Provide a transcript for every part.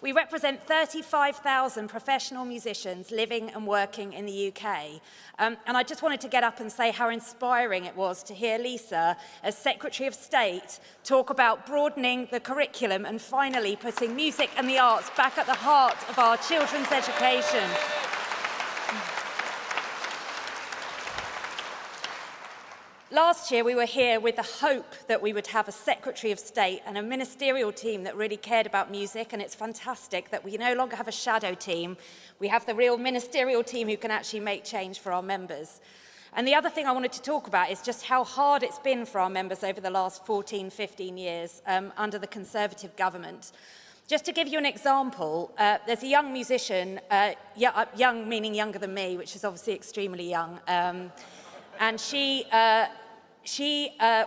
We represent 35,000 professional musicians living and working in the UK. And I just wanted to get up and say how inspiring it was to hear Lisa, as Secretary of State, talk about broadening the curriculum and finally putting music and the arts back at the heart of our children's education. Last year, we were here with the hope that we would have a Secretary of State and a ministerial team that really cared about music, and it's fantastic that we no longer have a shadow team. We have the real ministerial team who can actually make change for our members. And the other thing I wanted to talk about is just how hard it's been for our members over the last 14, 15 years under the Conservative government. Just to give you an example, there's a young musician, young meaning younger than me, which is obviously extremely young, and she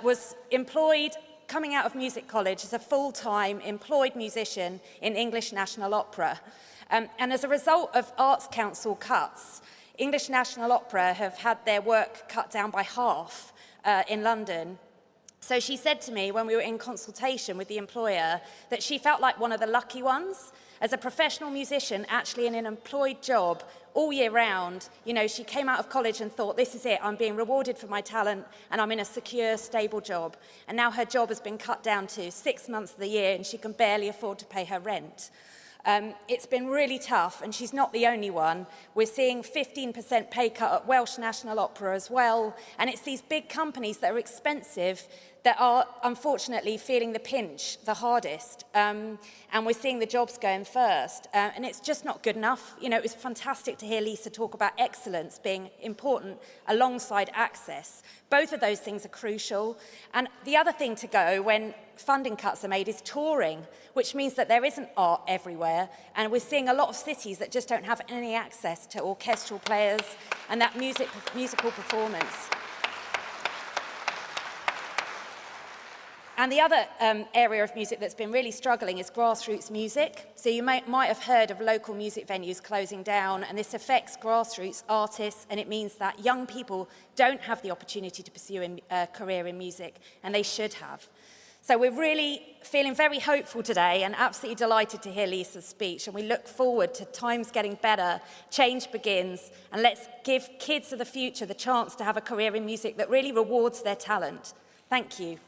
was employed coming out of music college as a full-time employed musician in English National Opera. And as a result of Arts Council cuts, English National Opera have had their work cut down by half in London. So she said to me when we were in consultation with the employer that she felt like one of the lucky ones. As a professional musician, actually in an employed job all year round, you know, she came out of college and thought, this is it, I'm being rewarded for my talent and I'm in a secure, stable job. And now her job has been cut down to 6 months of the year and she can barely afford to pay her rent. It's been really tough, and she's not the only one. We're seeing 15% pay cut at Welsh National Opera as well, and it's these big companies that are expensive that are unfortunately feeling the pinch the hardest, and we're seeing the jobs going first, and it's just not good enough. You know, it was fantastic to hear Lisa talk about excellence being important alongside access. Both of those things are crucial, and the other thing to go when funding cuts are made is touring, which means that there isn't art everywhere, and we're seeing a lot of cities that just don't have any access to orchestral players and that musical performance. And the other area of music that's been really struggling is grassroots music. So you might have heard of local music venues closing down, and this affects grassroots artists, and it means that young people don't have the opportunity to pursue a career in music, and they should have. So we're really feeling very hopeful today and absolutely delighted to hear Lisa's speech, and we look forward to times getting better, change begins, and let's give kids of the future the chance to have a career in music that really rewards their talent. Thank you.